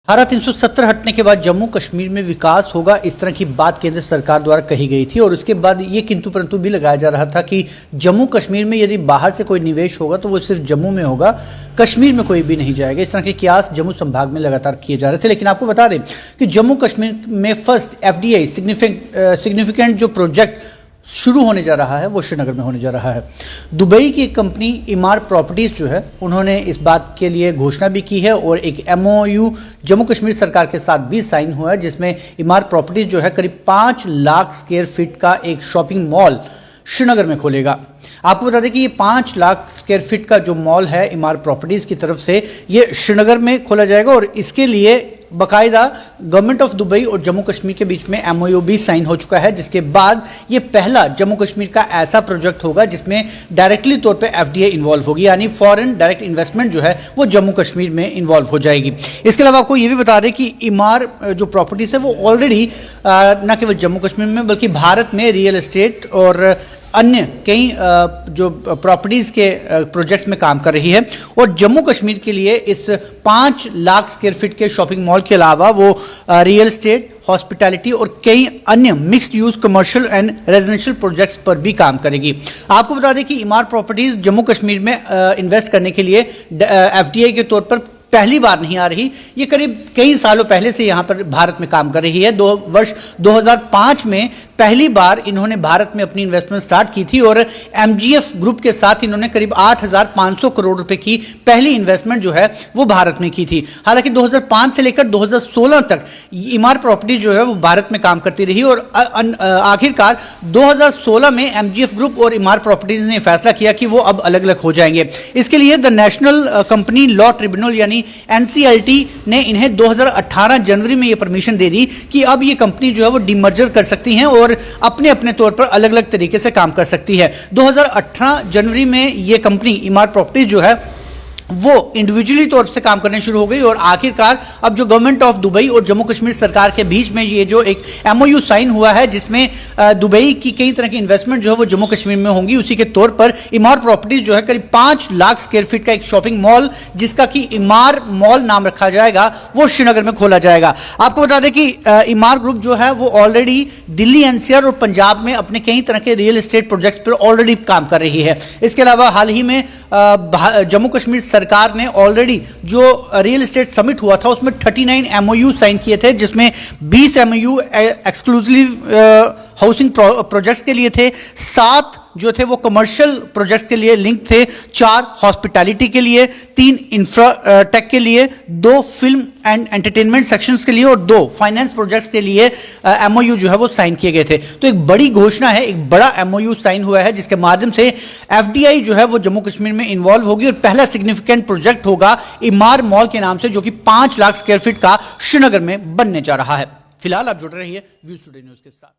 धारा 370 हटने के बाद जम्मू कश्मीर में विकास होगा, इस तरह की बात केंद्र सरकार द्वारा कही गई थी। और उसके बाद ये किंतु परंतु भी लगाया जा रहा था कि जम्मू कश्मीर में यदि बाहर से कोई निवेश होगा तो वो सिर्फ जम्मू में होगा, कश्मीर में कोई भी नहीं जाएगा। इस तरह के कयास जम्मू संभाग में लगातार किए जा रहे थे। लेकिन आपको बता दें कि जम्मू कश्मीर में फर्स्ट FDI सिग्निफिकेंट जो प्रोजेक्ट शुरू होने जा रहा है वो श्रीनगर में होने जा रहा है। दुबई की एक कंपनी इमार प्रॉपर्टीज जो है उन्होंने इस बात के लिए घोषणा भी की है और एक MOU जम्मू कश्मीर सरकार के साथ भी साइन हुआ है, जिसमें इमार प्रॉपर्टीज जो है करीब 5 लाख स्क्वायर फीट का एक शॉपिंग मॉल श्रीनगर में खोलेगा। आपको बता दें कि ये 5 लाख स्क्वायर फीट का जो मॉल है इमार प्रॉपर्टीज की तरफ से ये श्रीनगर में खोला जाएगा और इसके लिए बाकायदा गवर्नमेंट ऑफ दुबई और जम्मू कश्मीर के बीच में MOU भी साइन हो चुका है, जिसके बाद ये पहला जम्मू कश्मीर का ऐसा प्रोजेक्ट होगा जिसमें डायरेक्टली तौर पे FDI इन्वॉल्व होगी, यानी फॉरेन डायरेक्ट इन्वेस्टमेंट जो है वो जम्मू कश्मीर में इन्वॉल्व हो जाएगी। इसके अलावा आपको ये भी बता दें कि इमार जो प्रॉपर्टीज है वो ऑलरेडी न केवल जम्मू कश्मीर में बल्कि भारत में रियल एस्टेट और अन्य कई जो प्रॉपर्टीज़ के प्रोजेक्ट्स में काम कर रही है। और जम्मू कश्मीर के लिए इस 5 लाख स्क्वायर फीट के शॉपिंग मॉल के अलावा वो रियल एस्टेट, हॉस्पिटैलिटी और कई अन्य mixed use commercial and residential projects पर भी काम करेगी। आपको बता दें कि इमार प्रॉपर्टीज़ जम्मू कश्मीर में इन्वेस्ट करने के लिए FDI के तौर पर पहली बार नहीं आ रही, ये करीब कई सालों पहले से यहाँ पर भारत में काम कर रही है। वर्ष 2005 में पहली बार इन्होंने भारत में अपनी इन्वेस्टमेंट स्टार्ट की थी और MGF ग्रुप के साथ इन्होंने करीब 8,500 करोड़ रुपए की पहली इन्वेस्टमेंट जो है वो भारत में की थी। हालांकि 2005 से लेकर 2016 तक इमार प्रॉपर्टी जो है वो भारत में काम करती रही और आखिरकार 2016 में MGF ग्रुप और इमार प्रॉपर्टीज ने फैसला किया कि वो अब अलग अलग हो जाएंगे। इसके लिए the national company law tribunal यानी NCLT ने इन्हें 2018 जनवरी में ये परमिशन दे दी कि अब ये कंपनी जो है वो डीमर्जर कर सकती हैं और अपने अपने तौर पर अलग अलग तरीके से काम कर सकती है। 2018 जनवरी में ये कंपनी इमार प्रॉपर्टीज जो है वो इंडिविजुअली तौर से काम करने शुरू हो गई और आखिरकार अब जो गवर्नमेंट ऑफ दुबई और जम्मू कश्मीर सरकार के बीच में ये जो एक MOU साइन हुआ है जिसमें दुबई की कई तरह की इन्वेस्टमेंट जो है वो जम्मू कश्मीर में होंगी, उसी के तौर पर इमार प्रॉपर्टीज जो है करीब 5 लाख स्क्वायर फीट का एक शॉपिंग मॉल जिसका कि इमार मॉल नाम रखा जाएगा वो श्रीनगर में खोला जाएगा। आपको बता दें कि इमार ग्रुप जो है वो ऑलरेडी दिल्ली, NCR और पंजाब में अपने कई तरह के रियल एस्टेट प्रोजेक्ट्स पर ऑलरेडी काम कर रही है। इसके अलावा हाल ही में जम्मू कश्मीर सरकार ने ऑलरेडी जो रियल एस्टेट समिट हुआ था उसमें 39 MOU साइन किए थे, जिसमें 20 MOU एक्सक्लूसिव हाउसिंग प्रोजेक्ट्स के लिए थे, 7 जो थे वो कमर्शियल प्रोजेक्ट्स के लिए लिंक थे, 4 हॉस्पिटैलिटी के लिए, 3 इंफ्रा टेक के लिए, 2 फिल्म एंड एंटरटेनमेंट सेक्शंस के लिए और 2 फाइनेंस प्रोजेक्ट्स के लिए MOU जो है वो साइन किए गए थे। तो एक बड़ी घोषणा है, एक बड़ा MOU साइन हुआ है जिसके माध्यम से FDI जो है वो जम्मू कश्मीर में इन्वॉल्व होगी और पहला सिग्निफिकेंट प्रोजेक्ट होगा इमार मॉल के नाम से, जो कि 5 लाख स्क्वायर फीट का श्रीनगर में बनने जा रहा है। फिलहाल आप जुड़ रही है व्यूज टुडे न्यूज के साथ।